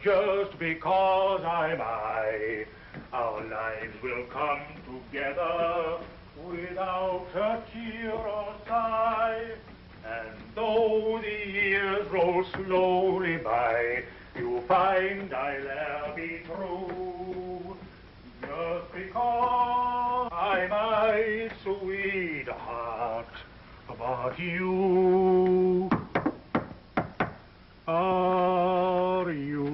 just because I'm I. Our lives will come together without a tear or sigh. And though the years roll slowly by, you find I'll e'er be true. Just because I'm my sweetheart, but you are you.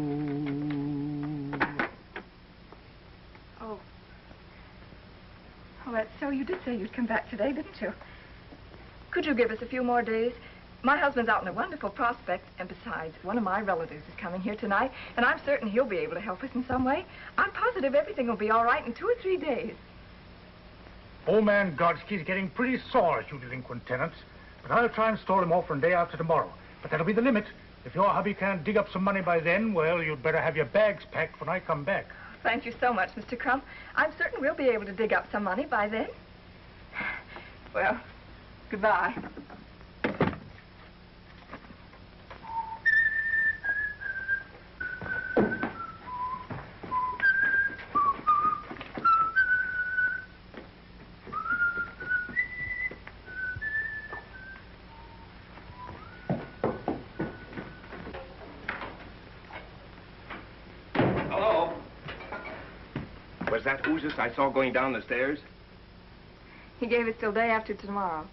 Oh, that's so. You did say you'd come back today, didn't you? Could you give us a few more days? My husband's out in a wonderful prospect, and besides, one of my relatives is coming here tonight, and I'm certain he'll be able to help us in some way. I'm positive everything will be all right in 2 or 3 days. Old man Godsky's getting pretty sore at you delinquent tenants, but I'll try and stall him off for a day after tomorrow. But that'll be the limit. If your hubby can't dig up some money by then, well, you'd better have your bags packed when I come back. Thank you so much, Mr. Crump. I'm certain we'll be able to dig up some money by then. Well, goodbye. Was that Oozes I saw going down the stairs? He gave us till day after tomorrow.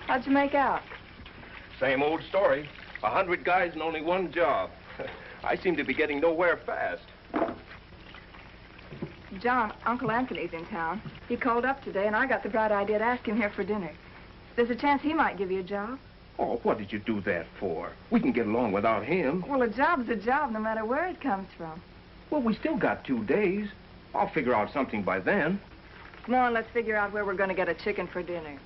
How'd you make out? Same old story. 100 guys and only one job. I seem to be getting nowhere fast. John, Uncle Anthony's in town. He called up today, and I got the bright idea to ask him here for dinner. There's a chance he might give you a job. Oh, what did you do that for? We can get along without him. Well, a job's a job, no matter where it comes from. Well, we still got 2 days. I'll figure out something by then. Come on, let's figure out where we're going to get a chicken for dinner.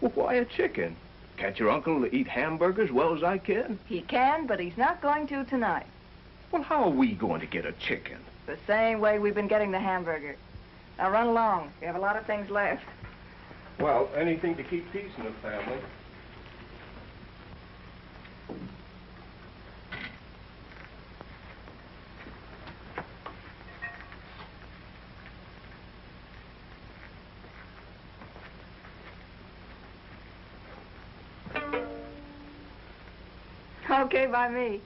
Well, why a chicken? Can't your uncle eat hamburgers as well as I can? He can, but he's not going to tonight. Well, how are we going to get a chicken? The same way we've been getting the hamburger. Now, run along. We have a lot of things left. Well, anything to keep peace in the family. Okay, by me.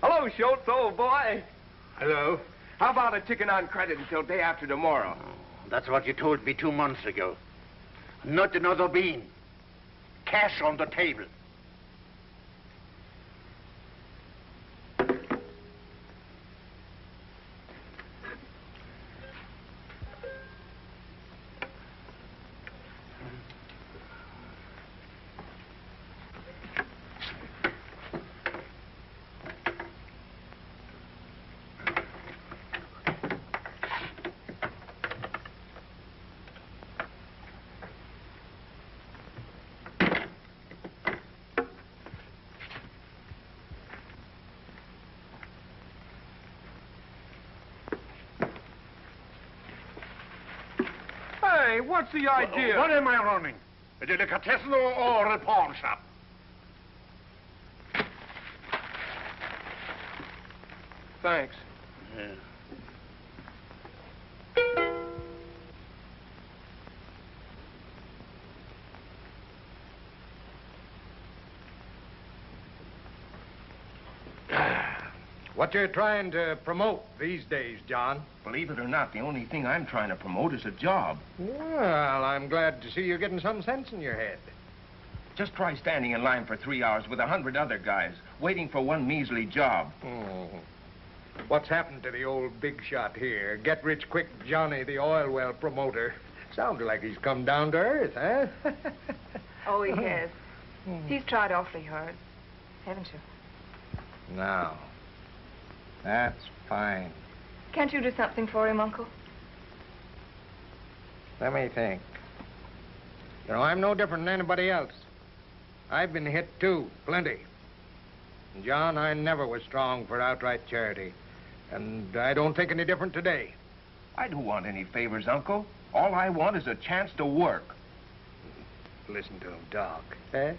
Hello, Schultz, old boy. Hello. How about a chicken on credit until day after tomorrow? That's what you told me 2 months ago. Not another bean. Cash on the table. Hey, what's the idea? What am I running? A delicatessen or a pawn shop? Thanks. Yeah. What you're trying to promote these days, John? Believe it or not, the only thing I'm trying to promote is a job. Well, I'm glad to see you're getting some sense in your head. Just try standing in line for 3 hours with 100 other guys, waiting for one measly job. Oh. What's happened to the old big shot here? Get-rich-quick Johnny, the oil well promoter. Sounded like he's come down to earth, huh? Oh, he has. He's tried awfully hard, haven't you? Now, that's fine. Can't you do something for him, Uncle? Let me think. You know, I'm no different than anybody else. I've been hit, too, plenty. And John, I never was strong for outright charity. And I don't think any different today. I don't want any favors, Uncle. All I want is a chance to work. Listen to him talk. Eh?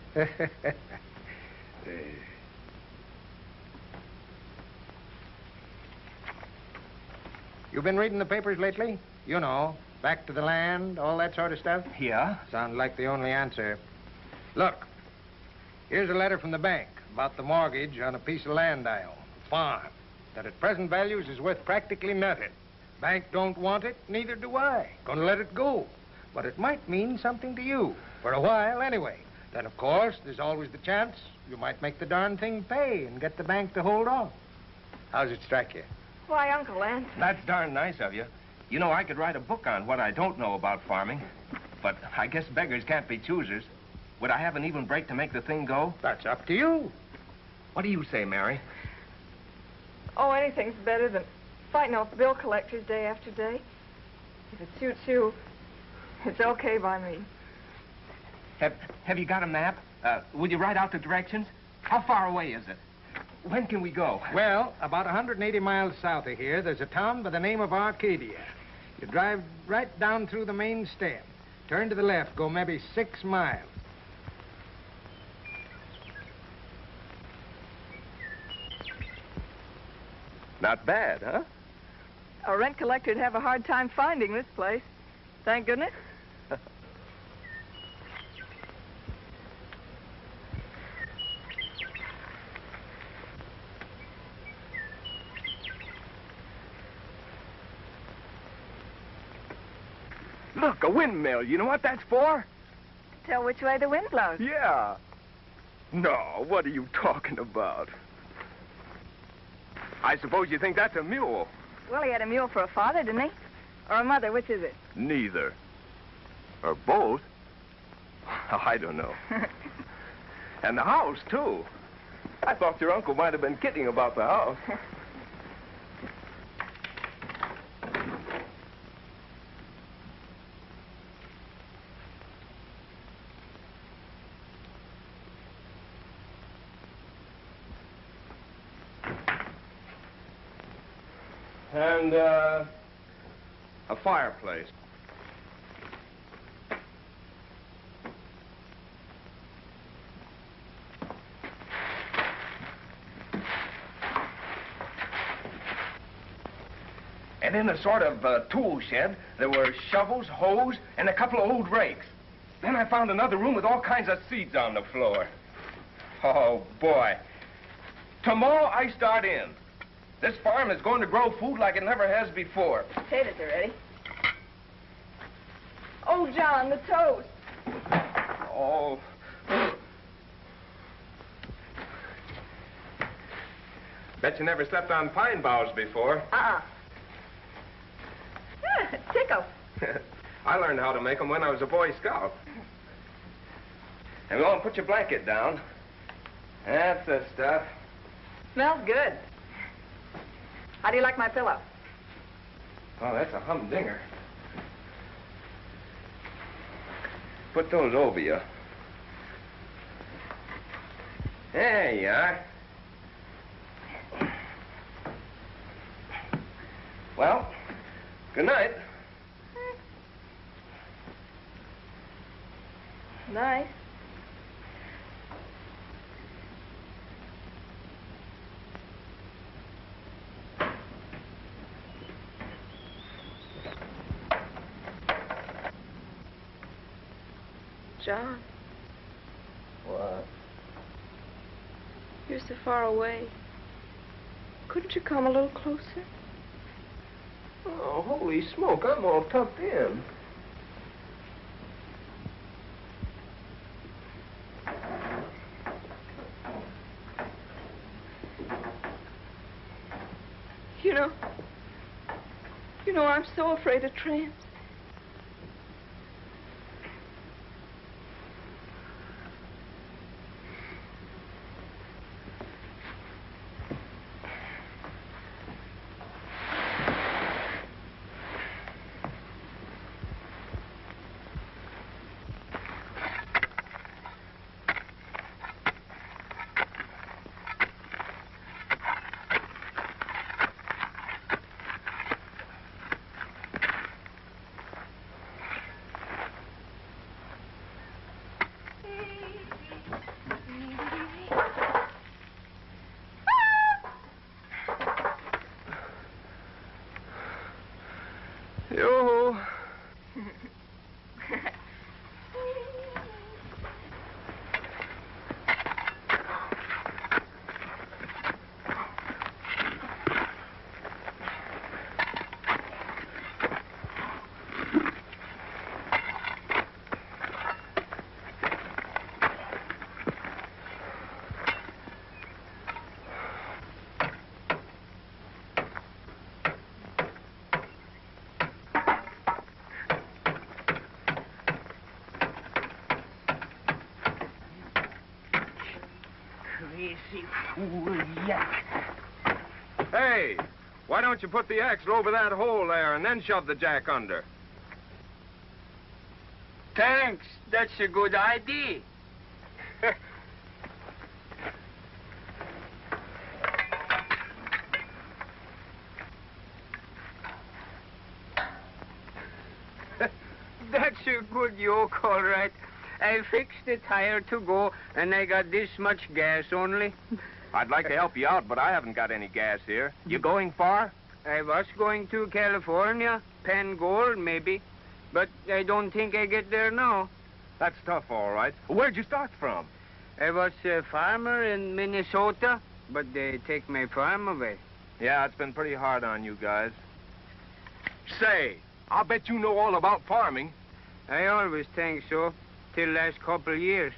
You been reading the papers lately? You know, back to the land, all that sort of stuff? Yeah? Sounds like the only answer. Look, here's a letter from the bank about the mortgage on a piece of land I own, a farm, that at present values is worth practically nothing. Bank don't want it, neither do I. Gonna let it go. But it might mean something to you, for a while anyway. Then, of course, there's always the chance you might make the darn thing pay and get the bank to hold on. How's it strike you? Why, Uncle Lance? That's darn nice of you. You know, I could write a book on what I don't know about farming. But I guess beggars can't be choosers. Would I have an even break to make the thing go? That's up to you. What do you say, Mary? Oh, anything's better than fighting off bill collectors day after day. If it suits you, it's okay by me. Have you got a map? Will you write out the directions? How far away is it? When can we go? Well, about 180 miles south of here, there's a town by the name of Arcadia. You drive right down through the main stem. Turn to the left, go maybe 6 miles. Not bad, huh? A rent collector'd have a hard time finding this place. Thank goodness. Look, a windmill. You know what that's for? Tell which way the wind blows. Yeah. No, what are you talking about? I suppose you think that's a mule. Well, he had a mule for a father, didn't he? Or a mother, which is it? Neither. Or both. I don't know. And the house, too. I thought your uncle might have been kidding about the house. And, a fireplace. And in a sort of tool shed, there were shovels, hoes, and a couple of old rakes. Then I found another room with all kinds of seeds on the floor. Oh, boy. Tomorrow I start in. This farm is going to grow food like it never has before. Potatoes are ready. Oh, John, the toast. Oh. Bet you never slept on pine boughs before. Yeah, tickle. I learned how to make them when I was a Boy Scout. And go and put your blanket down. That's the stuff. Smells good. How do you like my pillow? Oh, that's a humdinger. Put those over you. There you are. Well, good night. Nice. John, What? you're so far away. Couldn't you come a little closer? Oh, holy smoke, I'm all tucked in. You know, I'm so afraid of tramps. Crazy fool, yak. Hey, why don't you put the axle over that hole there and then shove the jack under? Thanks. That's a good idea. That's a good yoke, all right. I fixed the tire to go, and I got this much gas only. I'd like to help you out, but I haven't got any gas here. You going far? I was going to California, Gold, maybe. But I don't think I get there now. That's tough, all right. Where'd you start from? I was a farmer in Minnesota, but they take my farm away. Yeah, it's been pretty hard on you guys. Say, I'll bet you know all about farming. I always think so, till last couple years.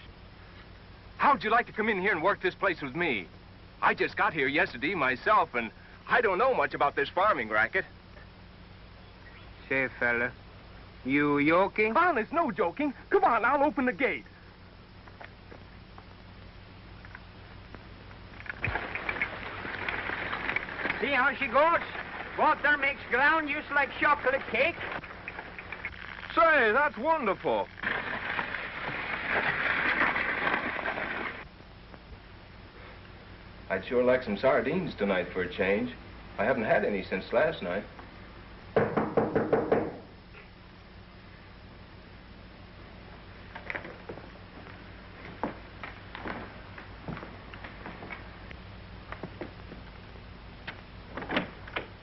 How'd you like to come in here and work this place with me? I just got here yesterday myself, and I don't know much about this farming racket. Say, fella, you joking? Honest, no joking. Come on, I'll open the gate. See how she goes? Water makes ground just like chocolate cake. Say, that's wonderful. I'd sure like some sardines tonight for a change. I haven't had any since last night.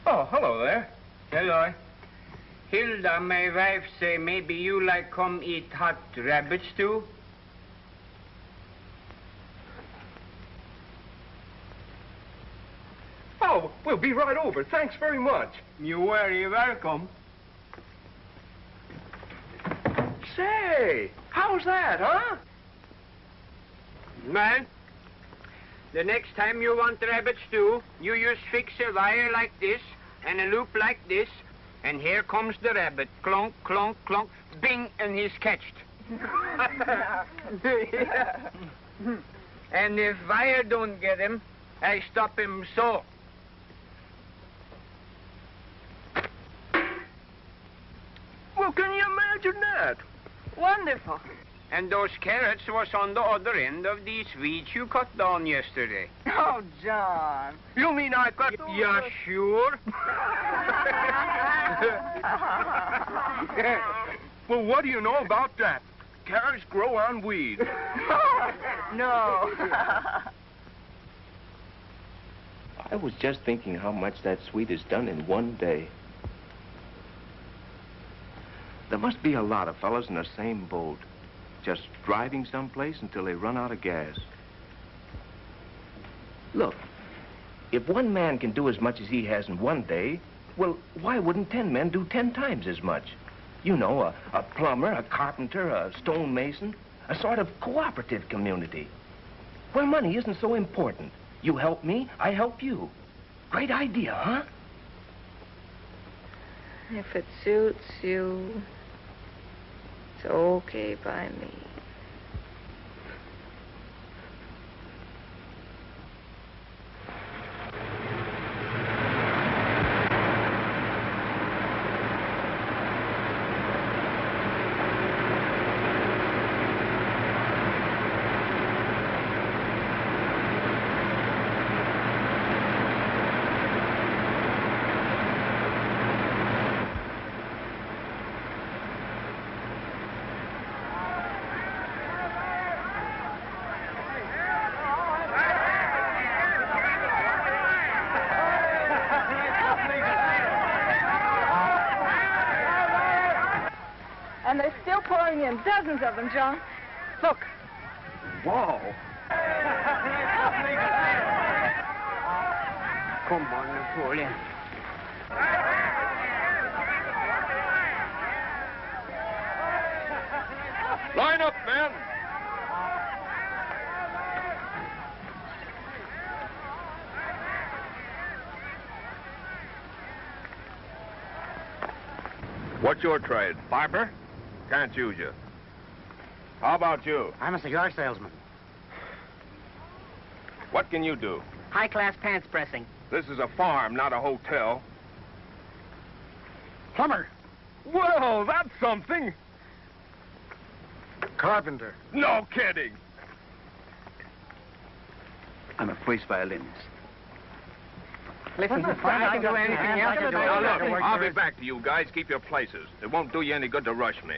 Oh, hello there. Hello. Hilda, my wife, say maybe you like come eat hot rabbit stew? Oh, we'll be right over. Thanks very much. You're very welcome. Say, how's that, huh? Man, the next time you want rabbit stew, you just fix a wire like this and a loop like this, and here comes the rabbit. Clunk, clunk, clunk, bing, and he's catched. And if wire don't get him, I stop him so. Well, can you imagine that? Wonderful. And those carrots was on the other end of these weeds you cut down yesterday. Oh, John. You mean I cut... Yeah, sure. Well, what do you know about that? Carrots grow on weeds. No. I was just thinking how much that sweet is done in one day. There must be a lot of fellas in the same boat, just driving someplace until they run out of gas. Look, if one man can do as much as he has in one day, well, why wouldn't 10 men do 10 times as much? You know, a plumber, a carpenter, a stonemason, a sort of cooperative community, where money isn't so important. You help me, I help you. Great idea, huh? If it suits you, it's okay by me. And they're still pouring in, dozens of them, John. Look. Whoa. Come on, Napoleon. Line up, men. What's your trade? Barber? Can't use you. How about you? I'm a cigar salesman. What can you do? High-class pants pressing. This is a farm, not a hotel. Plumber. Well, that's something. Carpenter. No kidding. I'm a voice violinist. Listen, I can do anything else. Now, look, I'll be back to you guys. Keep your places. It won't do you any good to rush me.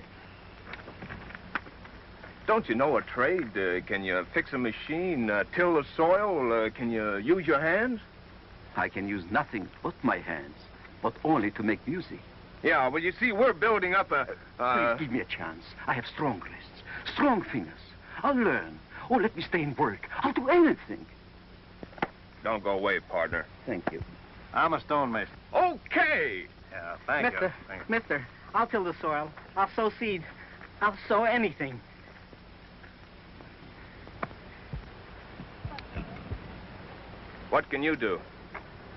Don't you know a trade? Can you fix a machine, till the soil? Can you use your hands? I can use nothing but my hands, but only to make music. Yeah, well, you see, we're building up a... Please give me a chance. I have strong wrists, strong fingers. I'll learn. Oh, let me stay and work. I'll do anything. Don't go away, partner. Thank you. I'm a stonemason. Okay. Yeah, thank you. Mister, I'll till the soil. I'll sow seed. I'll sow anything. What can you do?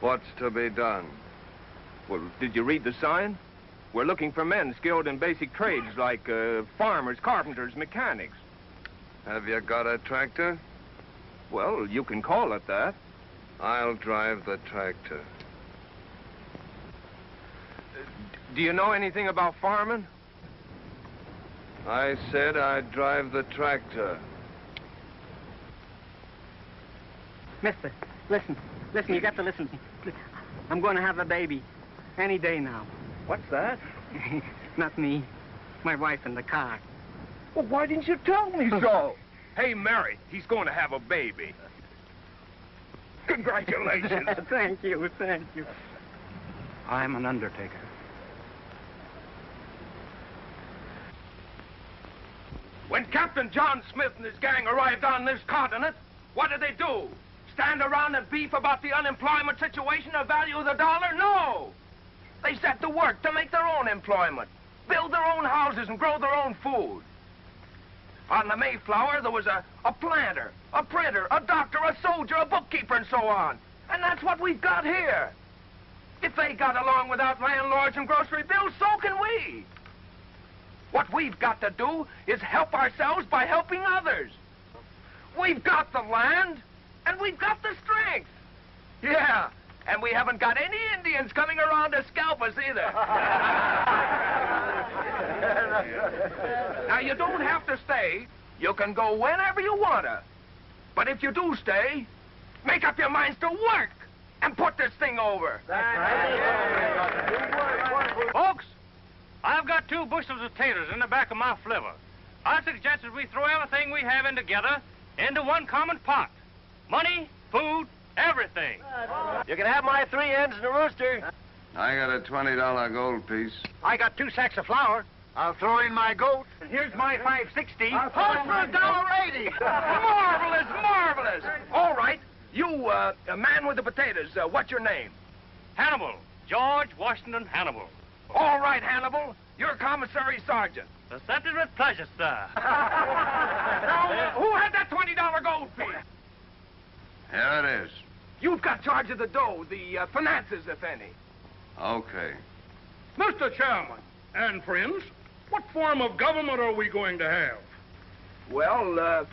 What's to be done? Well, did you read the sign? We're looking for men skilled in basic trades like farmers, carpenters, mechanics. Have you got a tractor? Well, you can call it that. I'll drive the tractor. Do you know anything about farming? I said I'd drive the tractor. Mister, listen, you got to listen. I'm going to have a baby any day now. What's that? Not me, my wife in the car. Well, why didn't you tell me so? Hey, Mary, he's going to have a baby. Congratulations. Thank you. I'm an undertaker. When Captain John Smith and his gang arrived on this continent, what did they do? Stand around and beef about the unemployment situation or value of the dollar? No! They set to work to make their own employment, build their own houses and grow their own food. On the Mayflower, there was a planter, a printer, a doctor, a soldier, a bookkeeper, and so on. And that's what we've got here. If they got along without landlords and grocery bills, so can we. What we've got to do is help ourselves by helping others. We've got the land, and we've got the strength. Yeah, and we haven't got any Indians coming around to scalp us either. Now, you don't have to stay. You can go whenever you wanna. But if you do stay, make up your minds to work and put this thing over. That's right. Folks, I've got 2 bushels of taters in the back of my flivver. I suggest that we throw everything we have in together into one common pot. Money, food, everything. You can have my 3 hens and a rooster. I got a $20 gold piece. I got 2 sacks of flour. I'll throw in my goat. And here's my $5.60. Hold for $1.80. Marvelous, marvelous. All right, you, a man with the potatoes, what's your name? Hannibal. George Washington Hannibal. All right, Hannibal, you're commissary sergeant. Accepted with pleasure, sir. Now, who had that $20 gold piece? Here it is. You've got charge of the dough, the finances, if any. Okay. Mr. Chairman and friends, what form of government are we going to have? Well,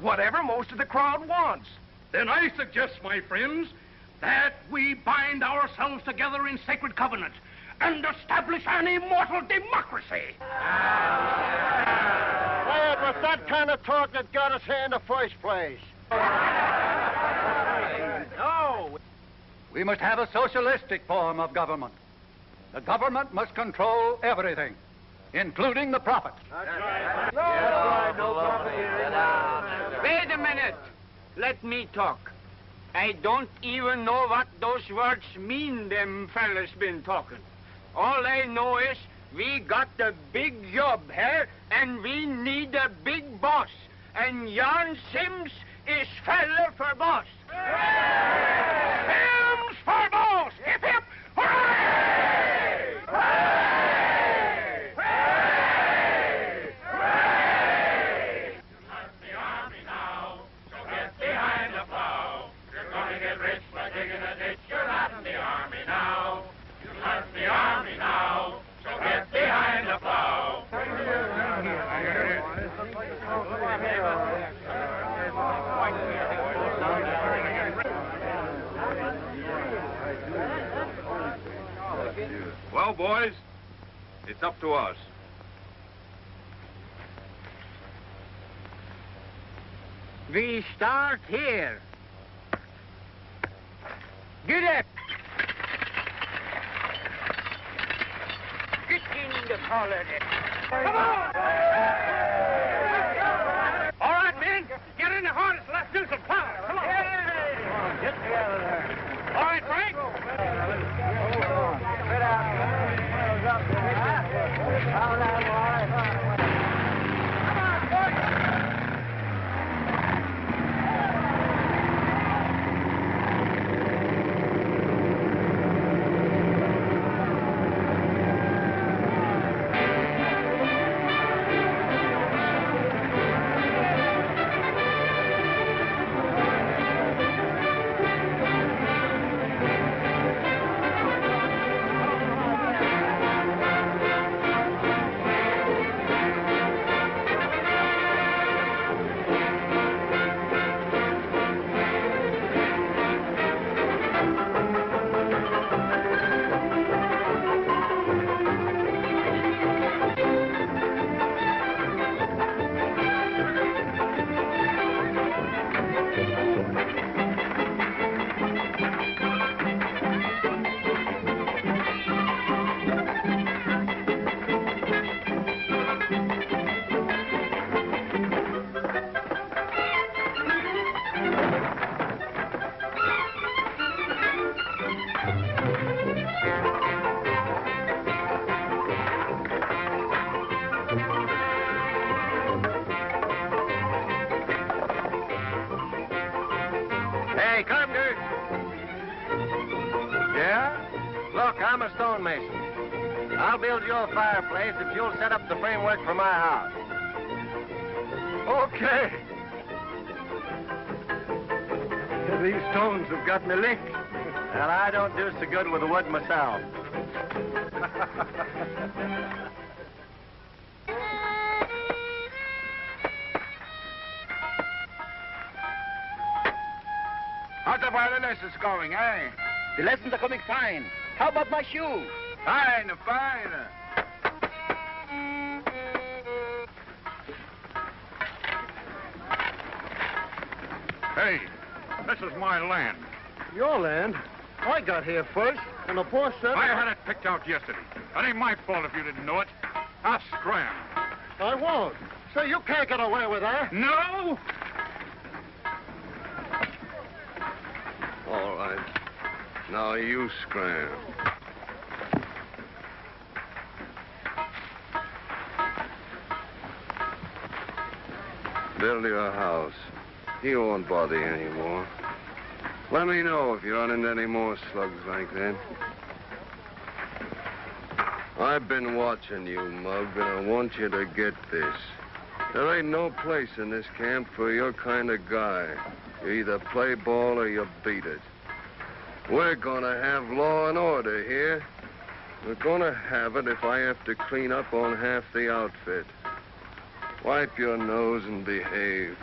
whatever most of the crowd wants. Then I suggest, my friends, that we bind ourselves together in sacred covenant and establish an immortal democracy. Well, it was that kind of talk that got us here in the first place. No. We must have a socialistic form of government. The government must control everything, including the profits. Wait a minute. Let me talk. I don't even know what those words mean them fellas been talking. All I know is We got a big job here, and we need a big boss. And Jan Sims is fella for boss. Sims for boss! Hip, hip! Hooray! Hooray! Hooray! Hooray! Start the army now, so get behind the plow. You're gonna get rich by digging a ditch. You're not in the army now. You start the army now, so get behind the plow. Well, boys, it's up to us. We start here. Get up. Get in the collar. Come on! All right, men, get in the harness. Let's do some plowing. Come on. Get together there. All right, Frank. Hey, Carpenter. Yeah? Look, I'm a stonemason. I'll build you a fireplace if you'll set up the framework for my house. Okay. These stones have got me licked. And I don't do so good with the wood myself. How's the violinists going, eh? The lessons are coming fine. How about my shoe? Fine, fine. Hey, this is my land. Your land? I got here first, and the poor son... I had it picked out yesterday. That ain't my fault if you didn't know it. I'll scram. I won't. So you can't get away with that. No? All right. Now you scram. Build your house. He won't bother you anymore. Let me know if you run into any more slugs like that. I've been watching you, Mug, and I want you to get this. There ain't no place in this camp for your kind of guy. You either play ball or you beat it. We're gonna have law and order here. We're gonna have it if I have to clean up on half the outfit. Wipe your nose and behave.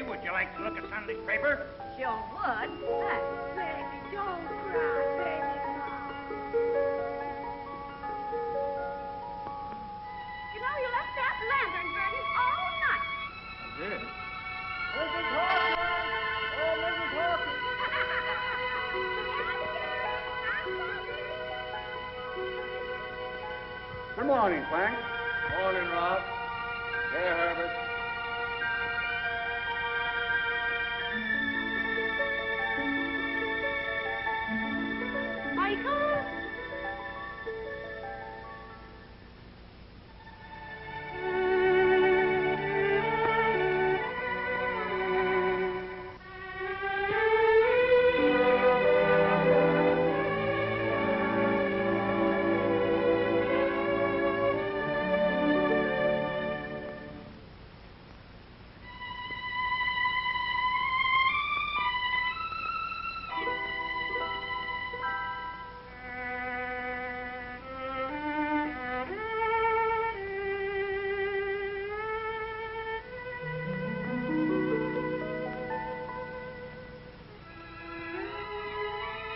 Would you like to look at Sunday's paper? Sure would. Baby, don't cry, baby. You know, lantern burning all night. Yeah. Good morning, Frank. Morning, Ralph. Here, Herbert. Michael?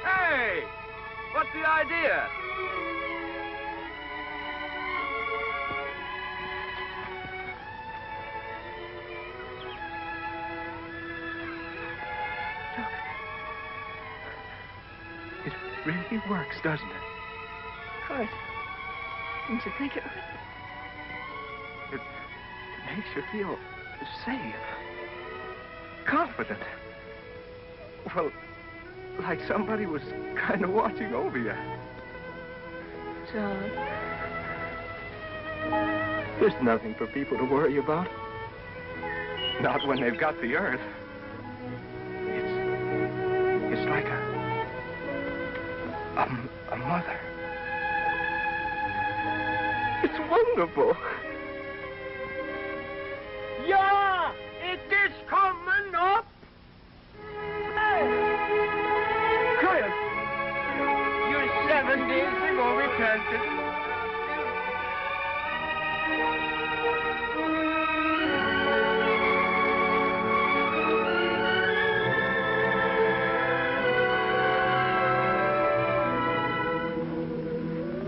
Hey! What's the idea? It really works, doesn't it? Of course. Didn't you think it would? It makes you feel safe, confident. Well, like somebody was kind of watching over you. John. There's nothing for people to worry about. Not when they've got the earth. It's like a mother. It's wonderful. Yeah, it is coming up. Quiet. You 7 days ago repented.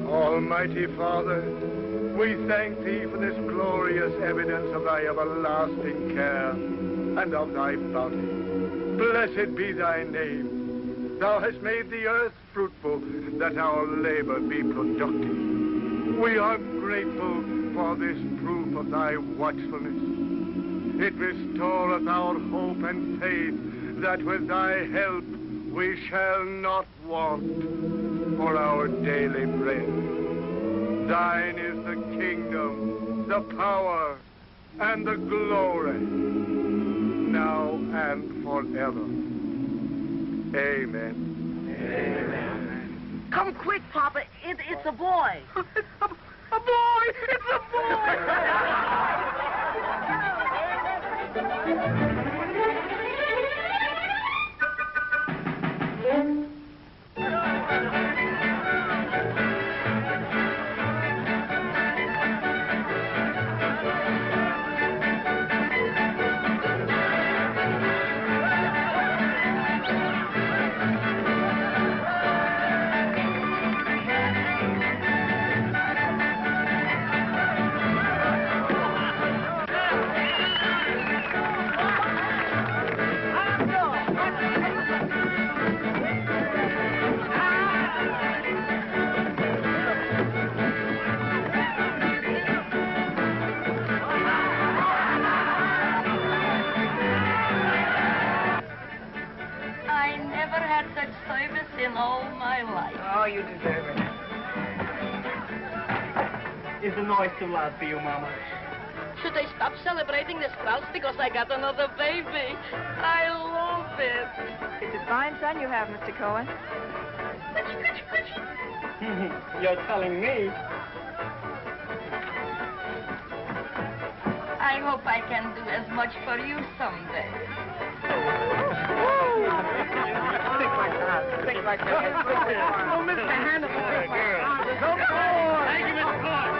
Almighty Father, we thank thee for this glorious evidence of thy everlasting care and of thy bounty. Blessed be thy name. Thou hast made the earth fruitful, that our labor be productive. We are grateful for this proof of thy watchfulness. It restoreth our hope and faith that with thy help we shall not want for our daily bread. Thine is the kingdom, the power, and the glory, now and forever. Amen. Amen. Come quick, Papa. It's a boy. A boy! It's a in all my life. Oh, you deserve it. It's a noise too loud for you, Mama. Should I stop celebrating this Strauss because I got another baby? I love it. It's a fine son you have, Mr. Cohen. You're telling me. I hope I can do as much for you someday. Stick like that. Stick like that. Oh, Mr. Hannibal. Come on. Thank you, Mr. Cohen.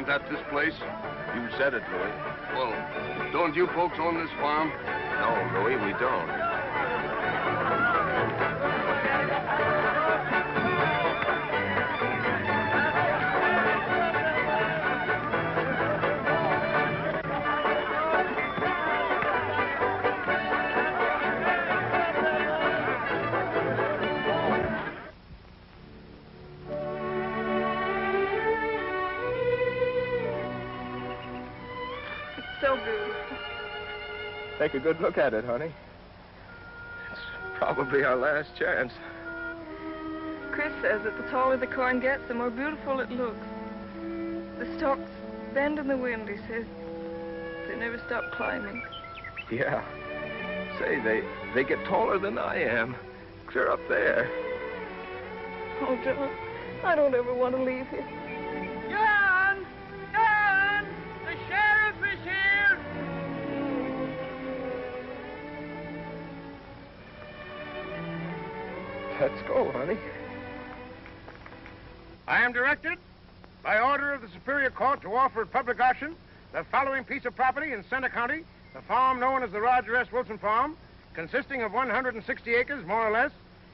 Ain't that this place? You said it, Louis. Well, don't you folks own this farm? No, Louis, we don't. So beautiful. Take a good look at it, honey. It's probably our last chance. Chris says that the taller the corn gets, the more beautiful it looks. The stalks bend in the wind, he says. They never stop climbing. Yeah. Say, they get taller than I am. Clear up there. Oh, John, I don't ever want to leave here. John! John! The sheriff is here! Let's go, honey. I am directed, by order of the Superior Court, to offer at public auction the following piece of property in Center County, the farm known as the Roger S. Wilson Farm, consisting of 160 acres, more or less,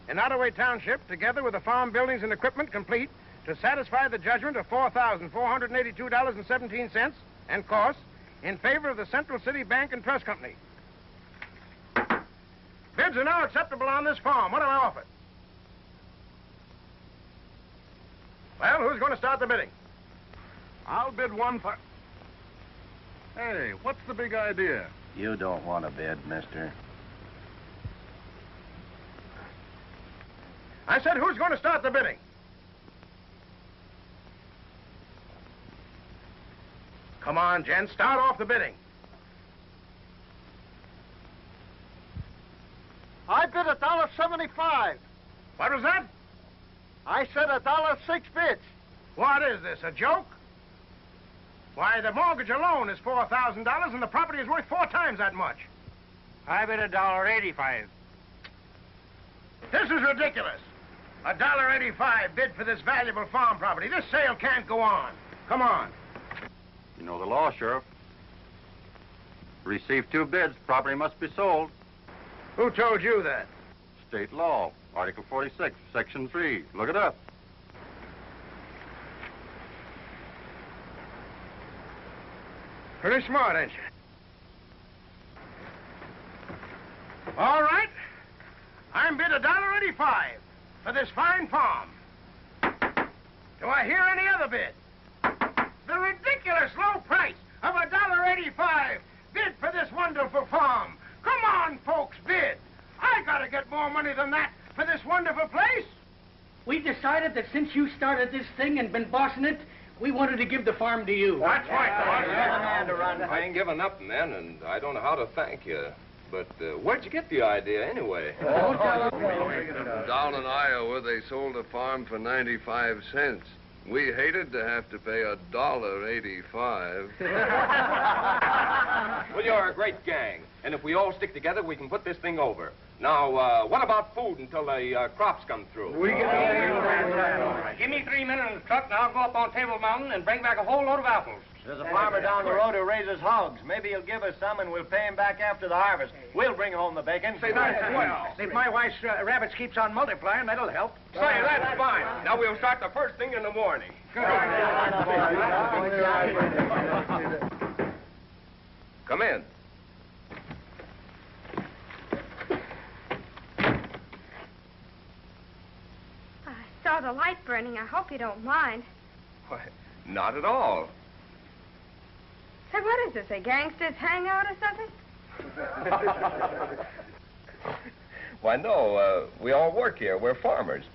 in Ottaway Township, together with the farm buildings and equipment complete, to satisfy the judgment of $4,482.17 and costs in favor of the Central City Bank and Trust Company. Bids are now acceptable on this farm. What do I offer? Well, who's going to start the bidding? I'll bid one for... Hey, what's the big idea? You don't want to bid, mister. I said, who's going to start the bidding? Come on, Jen, start off the bidding. I bid $1.75. What was that? I said $1.06 bids. What is this, a joke? Why, the mortgage alone is $4,000 and the property is worth 4 times that much. I bid $1.85. This is ridiculous. $1.85 bid for this valuable farm property. This sale can't go on. Come on. You know the law, Sheriff. Receive 2 bids, property must be sold. Who told you that? State law, Article 46, Section 3. Look it up. Pretty smart, ain't you? All right. I'm bid $1.85 for this fine farm. Do I hear any other bid? The ridiculous low price of $1.85 bid for this wonderful farm. Come on, folks, bid. I gotta get more money than that for this wonderful place. We decided that since you started this thing and been bossing it, we wanted to give the farm to you. That's right. I ain't giving up, man, and I don't know how to thank you. But where'd you get the idea, anyway? Down in Iowa, they sold a farm for 95 cents. We hated to have to pay $1.85. Well, you're a great gang, and if we all stick together, we can put this thing over. Now, what about food until the crops come through? Give me 3 minutes in the truck, and I'll go up on Table Mountain and bring back a whole load of apples. There's a farmer down the road who raises hogs. Maybe he'll give us some, and we'll pay him back after the harvest. We'll bring home the bacon. Say, that's well. If my wife's rabbits keeps on multiplying, that'll help. Say, that's fine. Now we'll start the first thing in the morning. Come in. I saw the light burning. I hope you don't mind. Why, not at all. Say, what is this, a gangster's hangout or something? Why, no, we all work here. We're farmers.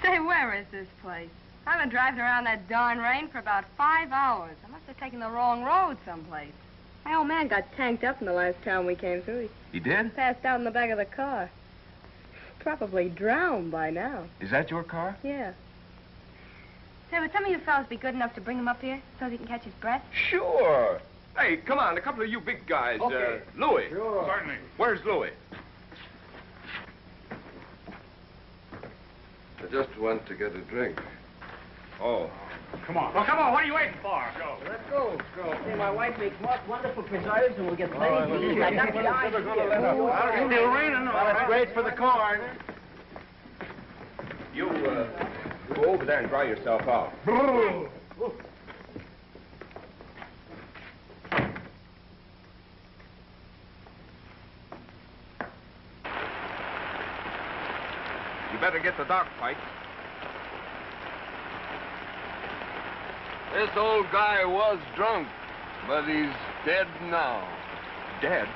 Say, where is this place? I've been driving around that darn rain for about 5 hours. I must have taken the wrong road someplace. My old man got tanked up in the last town we came through. He did? Passed out in the back of the car. Probably drowned by now. Is that your car? Yeah. Say, would some of you fellas be good enough to bring him up here so he can catch his breath? Sure. Hey, come on, a couple of you big guys. Okay. Louis. Sure. Certainly. Where's Louis? I just went to get a drink. Oh. Come on. Well, come on. What are you waiting for? Go. Let's go. Say, my wife makes most wonderful preserves, and we'll get plenty to eat. I got the eyes here. It's still raining. That's great for the corn. You, go over there and dry yourself out. You better get the dark pipe. This old guy was drunk, but he's dead now. Dead?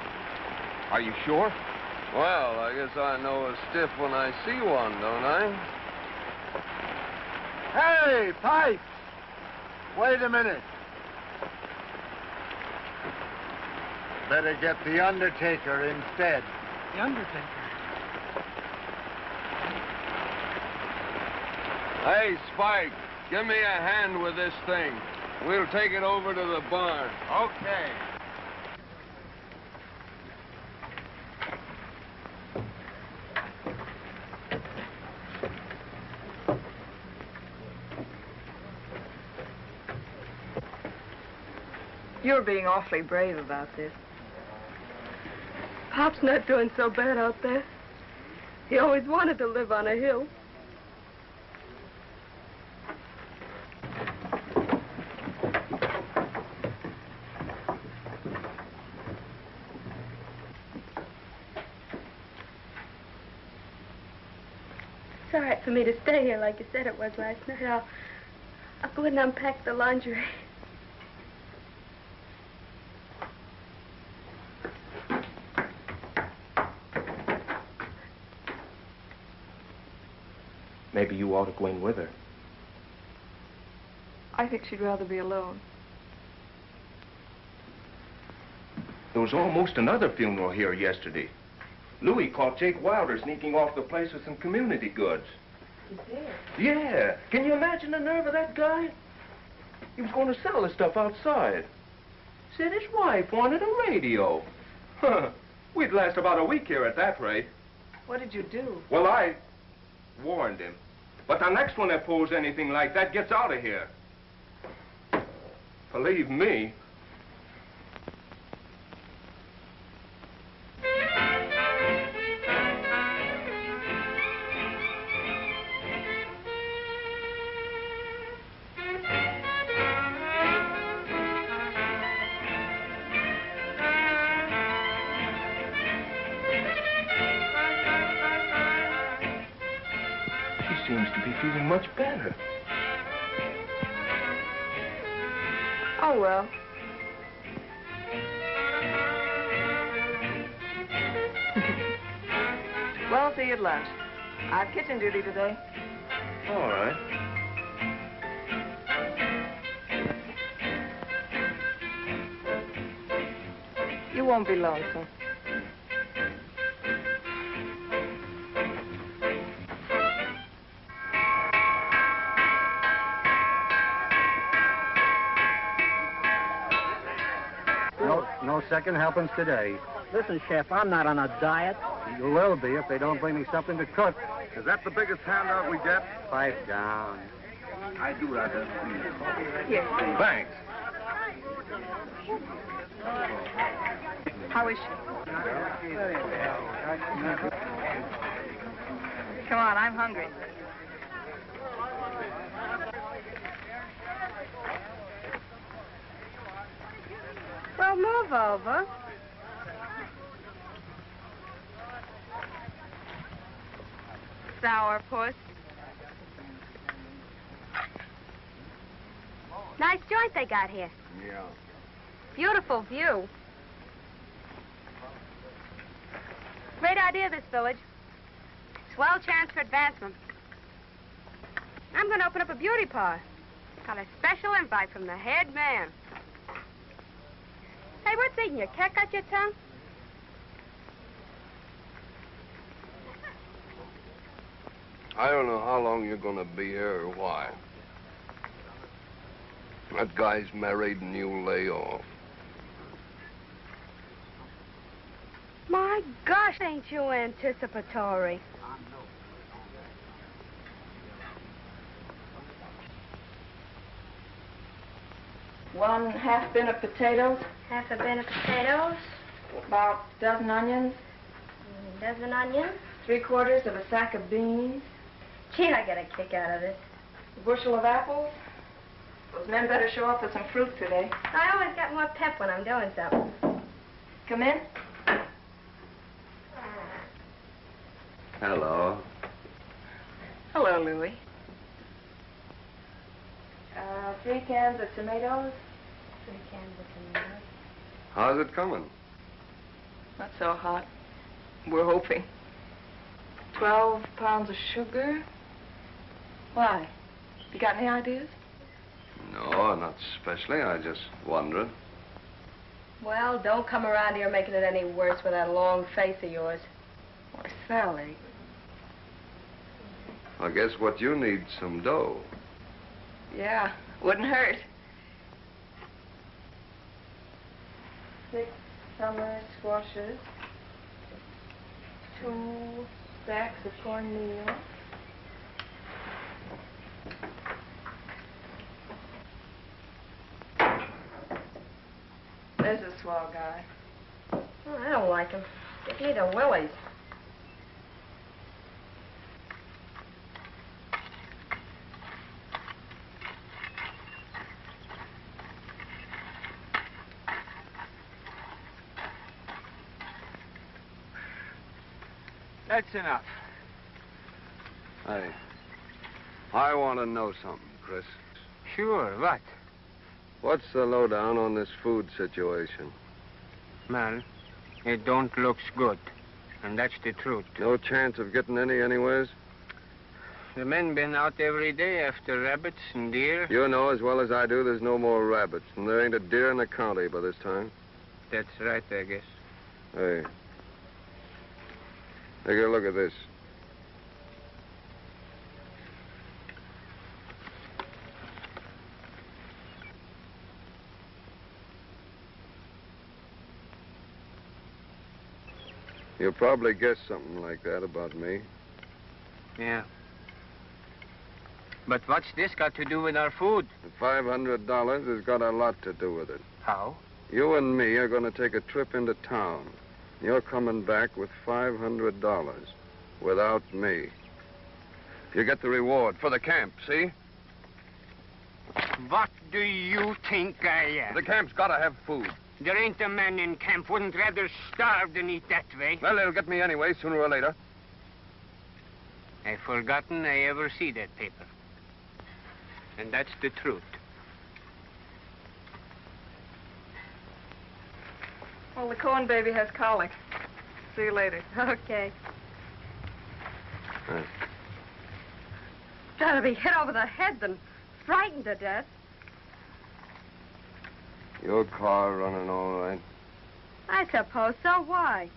Are you sure? Well, I guess I know a stiff when I see one, don't I? Hey, Pipe! Wait a minute. Better get the Undertaker instead. The Undertaker? Hey, Spike, give me a hand with this thing. We'll take it over to the barn. Okay. You're being awfully brave about this. Pop's not doing so bad out there. He always wanted to live on a hill. It's all right for me to stay here like you said it was last night. I'll go and unpack the laundry. Maybe you ought to go in with her. I think she'd rather be alone. There was almost another funeral here yesterday. Louis caught Jake Wilder sneaking off the place with some community goods. He did? Yeah. Can you imagine the nerve of that guy? He was going to sell the stuff outside. Said his wife wanted a radio. Huh. We'd last about a week here at that rate. What did you do? Well, I warned him. But the next one that pulls anything like that gets out of here. Believe me. Seems to be feeling much better. Oh, well. Well, I'll see you at lunch. I have kitchen duty today. All right. You won't be lonesome. No second helpings today. Listen, Chef, I'm not on a diet. You will be if they don't bring me something to cook. Is that the biggest handout we get? Pipe down. I do that. Here. Thanks. How is she? Come on, I'm hungry. Well, move over. Sourpuss. Nice joint they got here. Yeah. Beautiful view. Great idea, this village. Swell chance for advancement. I'm going to open up a beauty parlor. Got a special invite from the head man. Hey, what's eating you? Cat got your tongue? I don't know how long you're gonna be here or why. That guy's married and you lay off. My gosh, ain't you anticipatory? 1 half bin of potatoes. Half a bin of potatoes. About a dozen onions. A dozen onions. 3/4 of a sack of beans. Gee, I get a kick out of this. A bushel of apples. Those men better show up with some fruit today. I always got more pep when I'm doing something. Come in. Hello. Hello, Louie. 3 cans of tomatoes. 3 cans of tomatoes. How's it coming? Not so hot. We're hoping. 12 pounds of sugar. Why? You got any ideas? No, not especially. I just wondered. Well, don't come around here making it any worse with that long face of yours. Why, Sally. I guess what you need some dough. Yeah, wouldn't hurt. 6 summer squashes. 2 sacks of cornmeal. There's a swell guy. Oh, I don't like him. Get me the willies. That's enough. Hey, I want to know something, Chris. Sure, what? What's the lowdown on this food situation? Well, it don't looks good. And that's the truth. No chance of getting any anyways? The men been out every day after rabbits and deer. You know as well as I do there's no more rabbits, and there ain't a deer in the county by this time. That's right, I guess. Hey. Take a look at this. You'll probably guess something like that about me. Yeah. But what's this got to do with our food? The $500 has got a lot to do with it. How? You and me are going to take a trip into town. You're coming back with $500 without me. You get the reward for the camp, see? What do you think I am? The camp's got to have food. There ain't a man in camp wouldn't rather starve than eat that way. Well, it'll get me anyway, sooner or later. I've forgotten I ever see that paper. And that's the truth. Well, the corn baby has colic. See you later. Okay. Right. Better be hit over the head than frightened to death. Your car running all right? I suppose so. Why?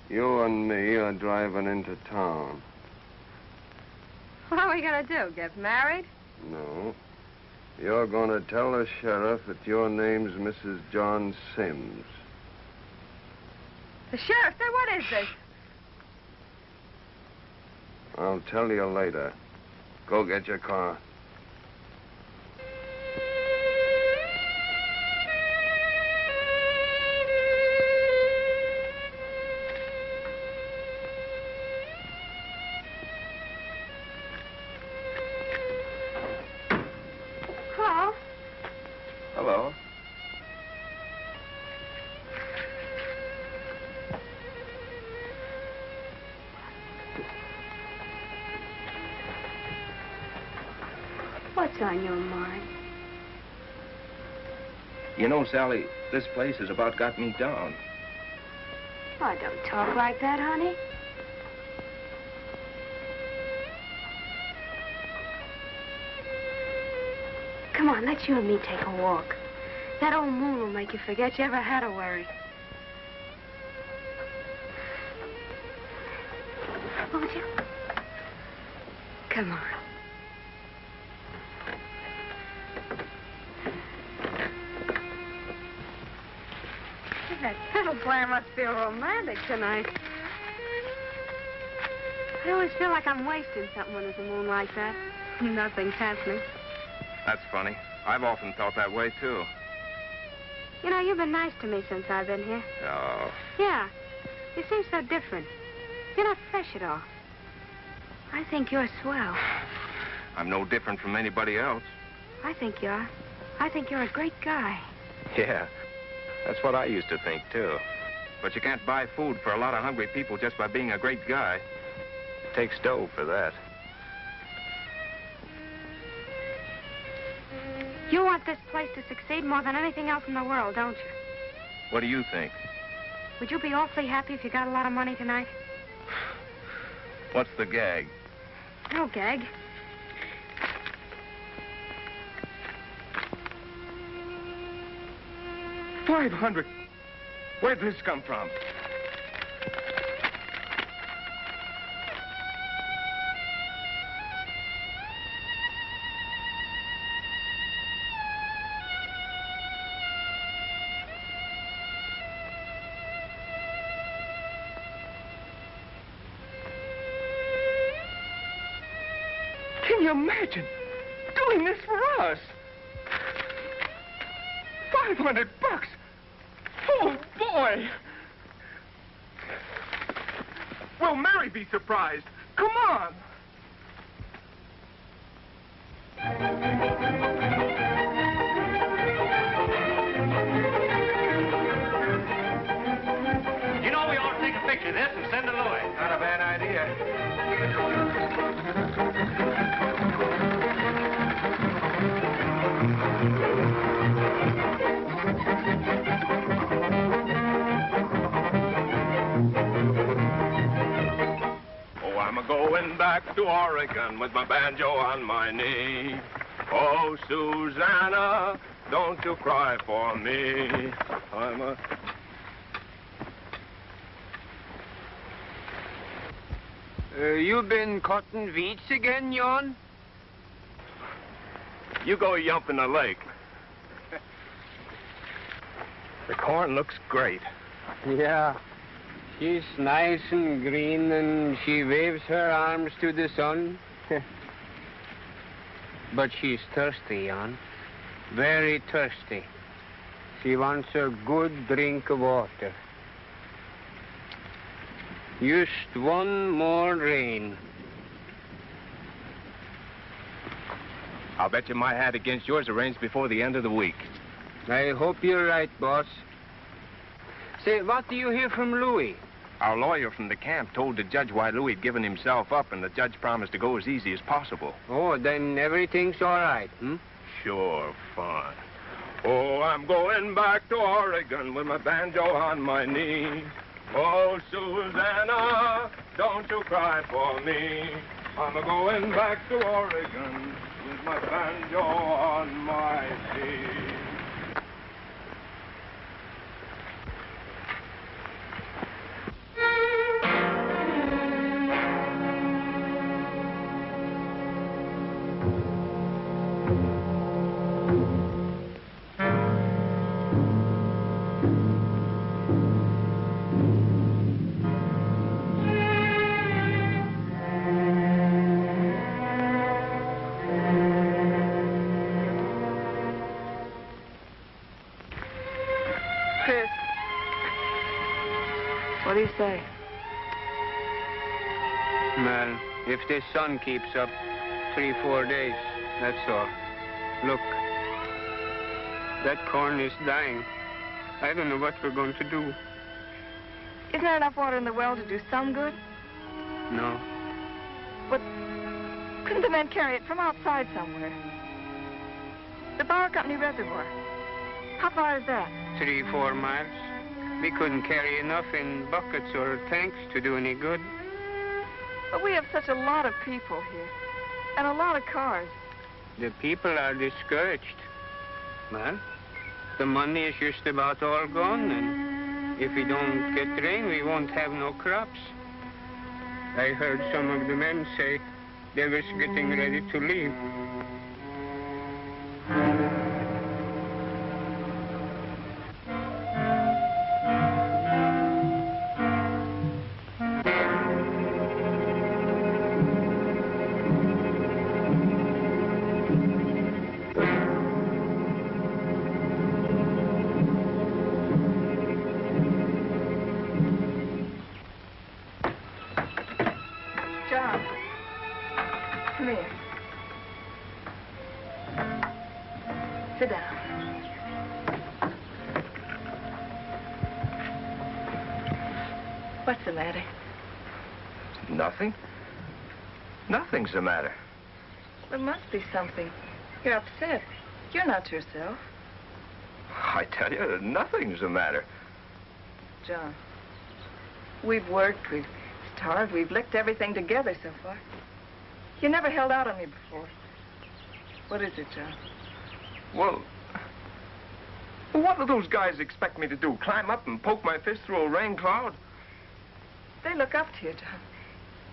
You and me are driving into town. What are we going to do, get married? No. You're going to tell the sheriff that your name's Mrs. John Sims. The sheriff? Say, what is this? I'll tell you later. Go get your car. Carl? Hello. What's on your mind? You know, Sally, this place has about got me down. Oh, don't talk like that, honey. Come on, let's you and me take a walk. That old moon will make you forget you ever had a worry. Won't you? Come on. That fiddle player must feel romantic tonight. I always feel like I'm wasting something when there's a moon like that. Nothing's happening. That's funny. I've often felt that way, too. You know, you've been nice to me since I've been here. Oh. Yeah. You seem so different. You're not fresh at all. I think you're swell. I'm no different from anybody else. I think you are. I think you're a great guy. Yeah, that's what I used to think, too. But you can't buy food for a lot of hungry people just by being a great guy. It takes dough for that. You want this place to succeed more than anything else in the world, don't you? What do you think? Would you be awfully happy if you got a lot of money tonight? What's the gag? No gag. $500. Where'd this come from? Can you imagine doing this for us? $500. Oh, boy. Will Mary be surprised? Come on. You know, we ought to take a picture of this and send it to Louis. Not a bad idea. Oh, I'm a-going back to Oregon with my banjo on my knee. Oh, Susanna, don't you cry for me. I'm a... You been cutting weeds again, Jan? You go yump in the lake. The corn looks great. Yeah. She's nice and green, and she waves her arms to the sun. But she's thirsty, Jan. Very thirsty. She wants a good drink of water. Just one more rain. I'll bet you my hat against yours arranged before the end of the week. I hope you're right, boss. Say, what do you hear from Louis? Our lawyer from the camp told the judge why Louis had given himself up, and the judge promised to go as easy as possible. Oh, then everything's all right, hmm? Sure, fun. Oh, I'm going back to Oregon with my banjo on my knee. Oh, Susanna, don't you cry for me. I'm a-going back to Oregon with my banjo on my knee. What do you say? Well, if this sun keeps up 3-4 days, that's all. Look, that corn is dying. I don't know what we're going to do. Isn't there enough water in the well to do some good? No. But couldn't the men carry it from outside somewhere? The Power Company reservoir. How far is that? 3-4 miles. We couldn't carry enough in buckets or tanks to do any good. But we have such a lot of people here. And a lot of cars. The people are discouraged. Well, the money is just about all gone, and if we don't get rain, we won't have no crops. I heard some of the men say they was getting ready to leave. Sit down. What's the matter? Nothing. Nothing's the matter. There must be something. You're upset. You're not yourself. I tell you, nothing's the matter. John, we've worked, we've starved, we've licked everything together so far. You never held out on me before. What is it, John? Well, what do those guys expect me to do? Climb up and poke my fist through a rain cloud? They look up to you, John.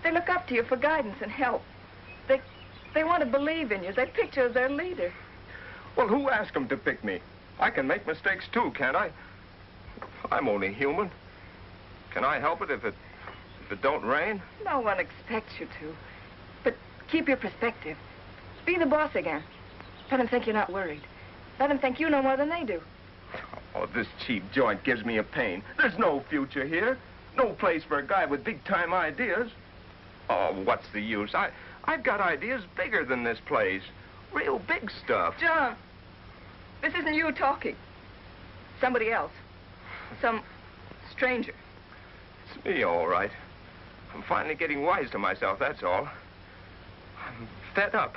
They look up to you for guidance and help. They want to believe in you. They picked you as their leader. Well, who asked them to pick me? I can make mistakes too, can't I? I'm only human. Can I help it if it don't rain? No one expects you to. But keep your perspective. Be the boss again. Let them think you're not worried. Let them think you know more than they do. Oh, this cheap joint gives me a pain. There's no future here. No place for a guy with big-time ideas. Oh, what's the use? I've got ideas bigger than this place. Real big stuff. John, this isn't you talking. Somebody else. Some stranger. It's me, all right. I'm finally getting wise to myself, that's all. I'm fed up.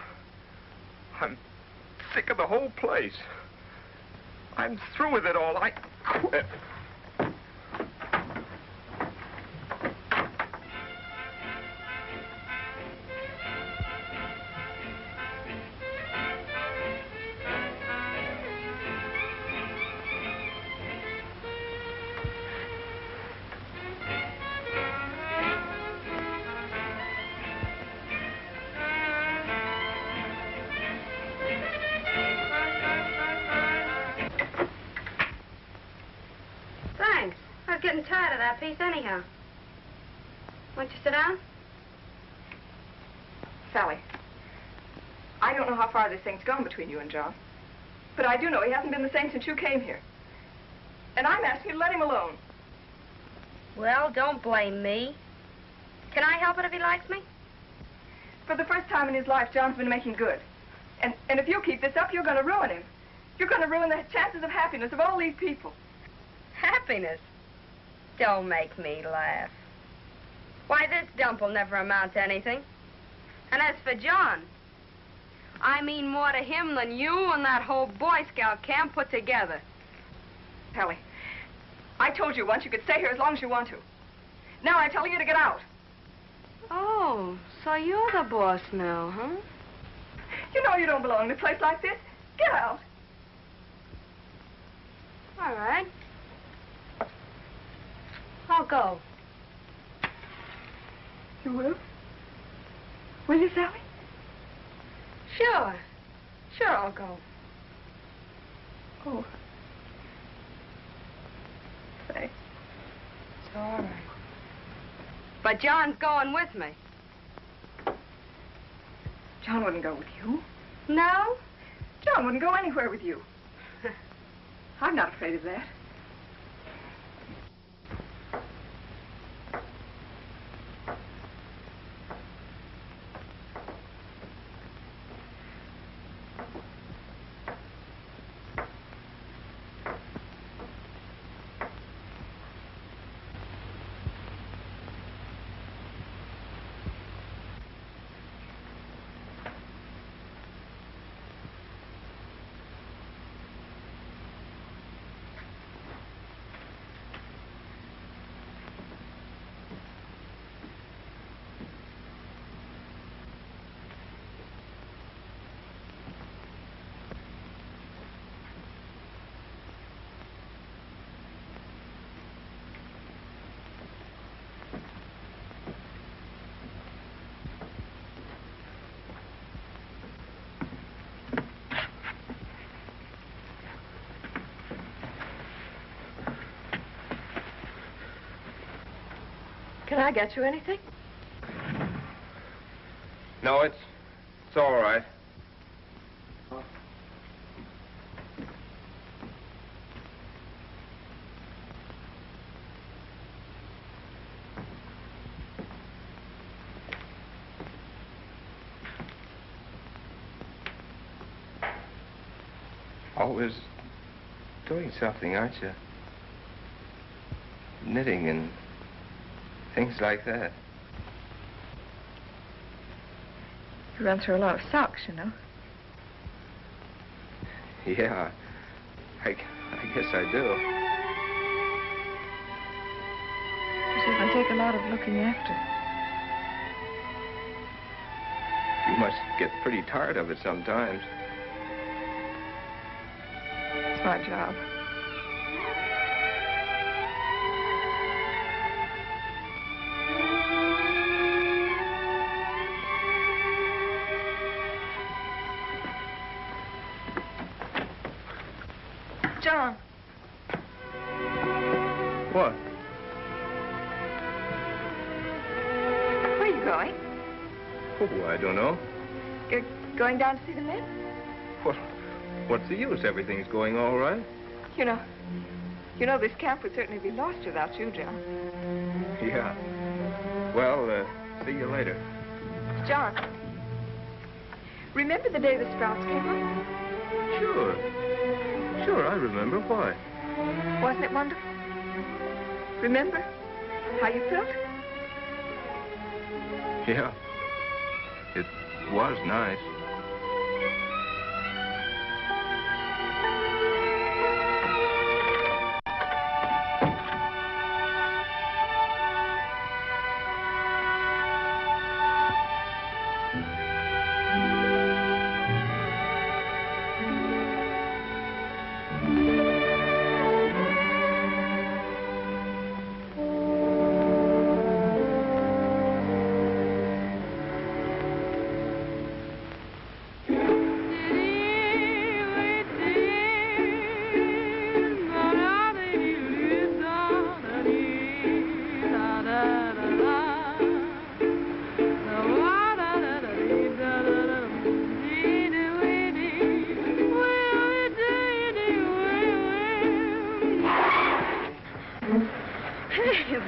I'm sick of the whole place. I'm through with it all. I quit. Getting tired of that piece anyhow. Won't you sit down? Sally, I don't know how far this thing's gone between you and John, but I do know he hasn't been the same since you came here. And I'm asking you to let him alone. Well, don't blame me. Can I help it if he likes me? For the first time in his life, John's been making good. And if you keep this up, you're going to ruin him. You're going to ruin the chances of happiness of all these people. Happiness? Don't make me laugh. Why, this dump will never amount to anything. And as for John, I mean more to him than you and that whole Boy Scout camp put together. Ellie, I told you once you could stay here as long as you want to. Now I'm telling you to get out. Oh, so you're the boss now, huh? You know you don't belong in a place like this. Get out. All right. I'll go. You will? Will you, Sally? Sure. Sure, I'll go. Oh. Say. It's all right. But John's going with me. John wouldn't go with you. No? John wouldn't go anywhere with you. I'm not afraid of that. Can I get you anything? No, it's all right. always doing something, aren't you? Knitting and things like that. You run through a lot of socks, you know. Yeah, I guess I do. You see, I take a lot of looking after. You must get pretty tired of it sometimes. It's my job. John. What? Where are you going? Oh, I don't know. You're going down to see the men? Well, what's the use? Everything's going all right. You know this camp would certainly be lost without you, John. Yeah. Well, see you later. John, remember the day the Sprouts came home? Sure. Sure, I remember. Why? Wasn't it wonderful? Remember how you felt? Yeah. It was nice.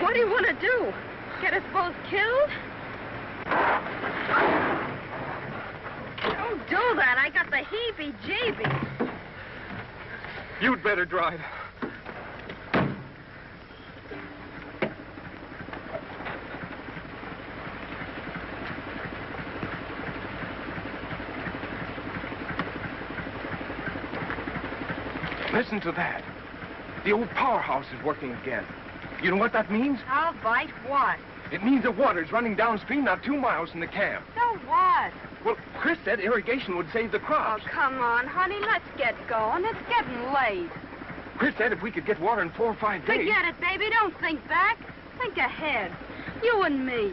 What do you want to do? Get us both killed? Don't do that. I got the heebie-jeebies. You'd better drive. Listen to that. The old powerhouse is working again. You know what that means? I'll bite what? It means the water's running downstream not 2 miles from the camp. So what? Well, Chris said irrigation would save the crops. Oh, come on, honey. Let's get going. It's getting late. Chris said if we could get water in 4 or 5 days... Forget it, baby. Don't think back. Think ahead. You and me.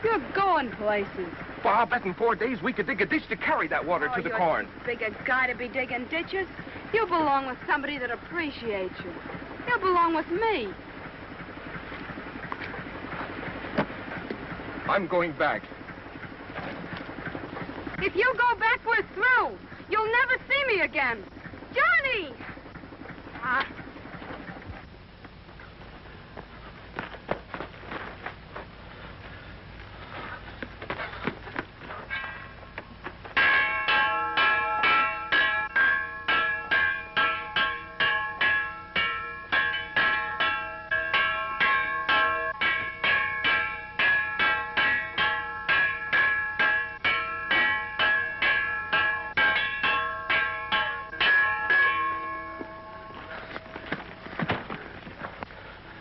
You're going places. Well, I'll bet in 4 days we could dig a ditch to carry that water to the corn. You're too big a guy to be digging ditches. You belong with somebody that appreciates you. You belong with me. I'm going back. If you go back, we're through. You'll never see me again. Johnny!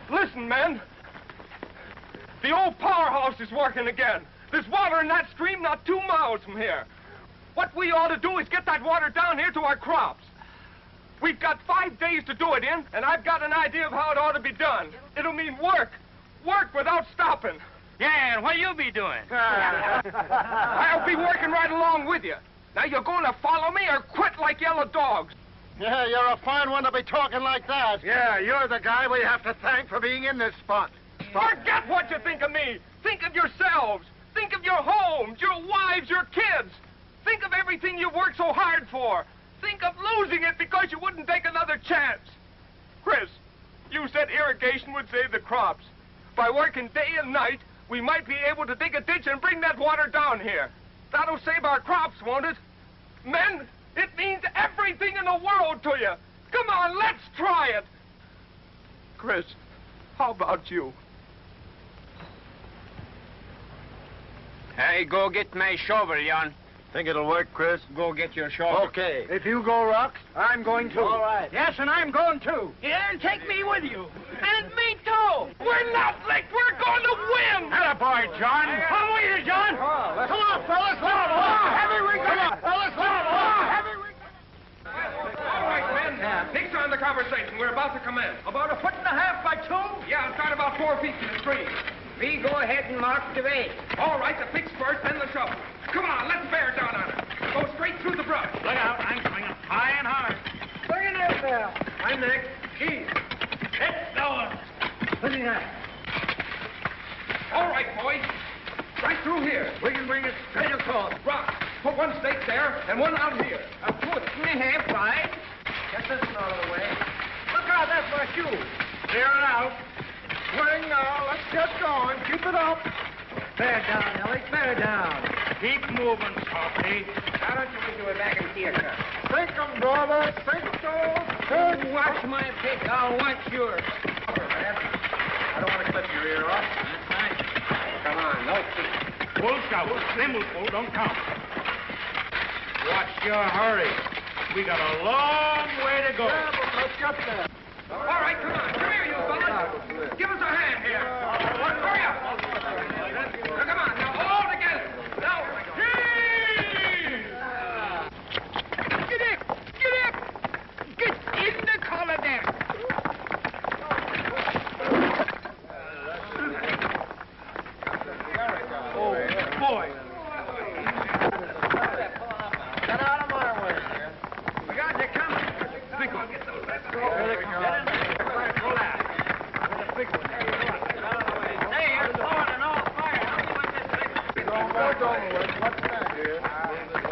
Listen, men. The old powerhouse is working again. There's water in that stream not 2 miles from here. What we ought to do is get that water down here to our crops. We've got 5 days to do it in, and I've got an idea of how it ought to be done. It'll mean work. Work without stopping. Yeah, and what you be doing? I'll be working right along with you. Now, you're going to follow me or quit like yellow dogs? Yeah, you're a fine one to be talking like that. Yeah, you're the guy we have to thank for being in this spot. Forget what you think of me. Think of yourselves. Think of your homes, your wives, your kids. Think of everything you worked so hard for. Think of losing it because you wouldn't take another chance. Chris, you said irrigation would save the crops. By working day and night, we might be able to dig a ditch and bring that water down here. That'll save our crops, won't it? Men, it means everything. anything in the world to you. Come on, let's try it. Chris, how about you? Hey, go get my shovel, Jan. Think it'll work, Chris? Go get your shovel. Okay. If you go, Rox, I'm going too. All right. Yes, and I'm going too. Yeah, and take me with you. And me too. We're not licked. We're going to win. Attaboy, John. Come with you, John. Come on, fellas. Come on. Heavy we go. Fellas, come on. Heavy we go. All right, men. Nix on the conversation. We're about to commence. About 1.5 feet by 2? Yeah, start about 4 feet to the stream. We go ahead and mark the way. All right, the picks first, then the shovel. Come on, let's bear down on it. Go straight through the brush. Look out, I'm swinging high and hard. Bring it out there. I'm next. Keene. It's going. Listen that. All right, boys. Right through here. We can bring it straight across. Rock. Put one stake there and one out here. A foot and a half wide. Get this one out of the way. Look out, that's my shoe. Clear it out. Swing now. Let's get going. Keep it up. Bear down, Ellie. Bear down. Keep moving, Softly. Why don't you do it back in theater? Sink 'em, brother. Sink 'em. Don't watch my pick. I'll watch yours. I don't want to clip your ear off. That's right. Come on, no feet. Full shovel. Thimble full, don't count. Watch your hurry. We got a long way to go. Yeah, but let's get there. All right, come on. Come here, you fellas. Give us a hand here. Hurry up. Now, come on. Now, all together. Now, Get up! Get up! Get in the collar there! Oh, boy. Get out of my way. We got you coming. Big one. Get those left. Get in there. Pull out. Hey, you're blowing an old fire. How do you want this thing?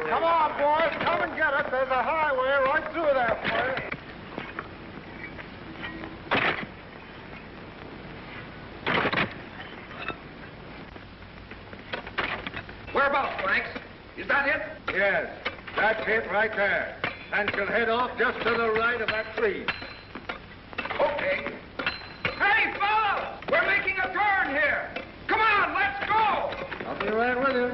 Come on, boys. Come and get it. There's a highway right through there for you. whereabouts, Franks? Is that it? Yes, that's it right there. And she'll head off just to the right of that tree. Okay. Hey, fellas! We're making a turn here. Come on, let's go! I'll be right with you.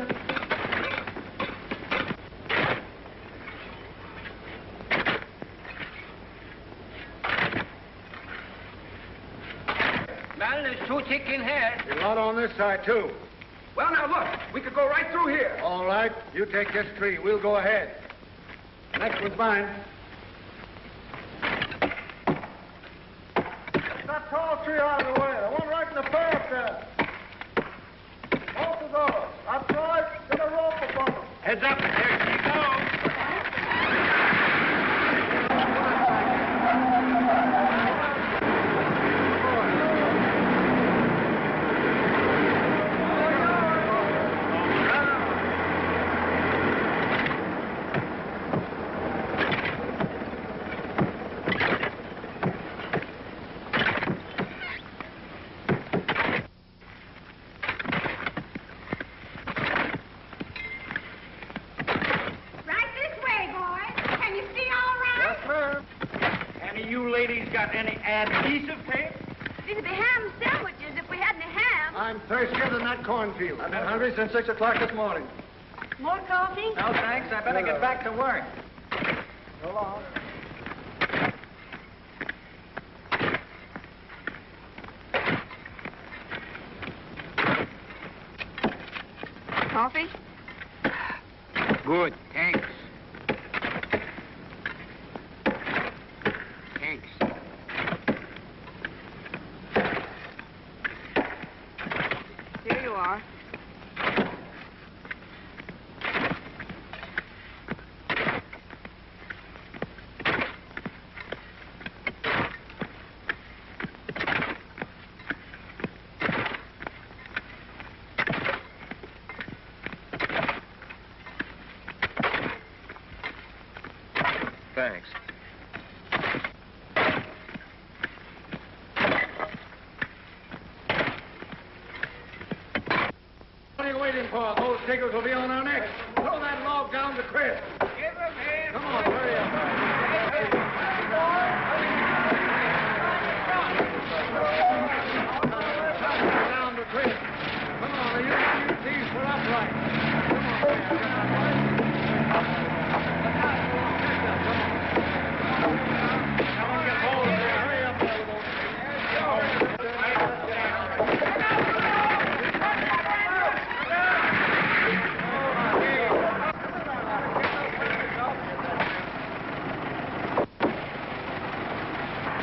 Well, there's 2 chicken heads. There's a lot on this side, too. Well, now, look. We could go right through here. All right, you take this tree. We'll go ahead. Next one's mine. That tall tree out of the way. The one right in the path there. Both of those. That's right. Get a rope above them. Heads up. There she goes. Got any adhesive tape? These would be ham sandwiches if we had any ham. I'm thirstier than that cornfield. I've been hungry since 6 o'clock this morning. More coffee? No, thanks. I better get back to work. So long. Coffee? Good, thanks. Thanks. Here you are. Thanks. What are you waiting for? Those tickers will be on our necks. Throw that log down to Chris. Give him hand. Come on, hurry up.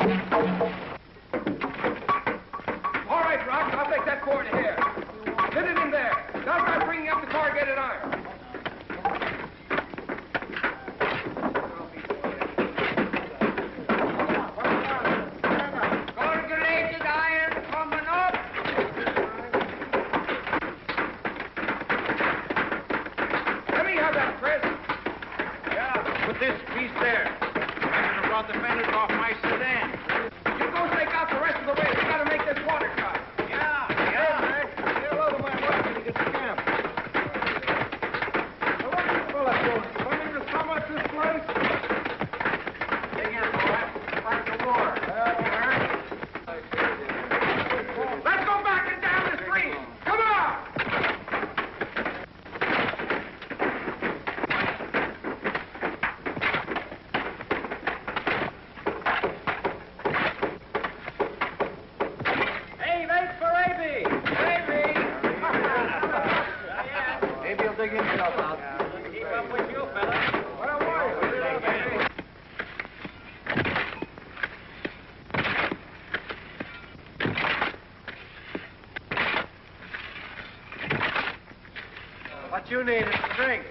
All right, Rock, I'll take that board here. Fit it in there. Now start bringing up the corrugated iron. Corrugated iron coming up. Let me have that, Chris. Yeah, put this piece there. I should have brought the fenders off my sedan. You go take out the rest of the way. We gotta make this water cut. Yeah. Say hello to my wife when you get to camp. Well, what's this fella doing? Coming to sum up this place? Dig in, boy. Fight the war. Let's go back and down the street. Come on! Hey, thanks for Avy. Maybe he'll dig himself out. Keep up with you, fella. What a warrior. What you need is a drink.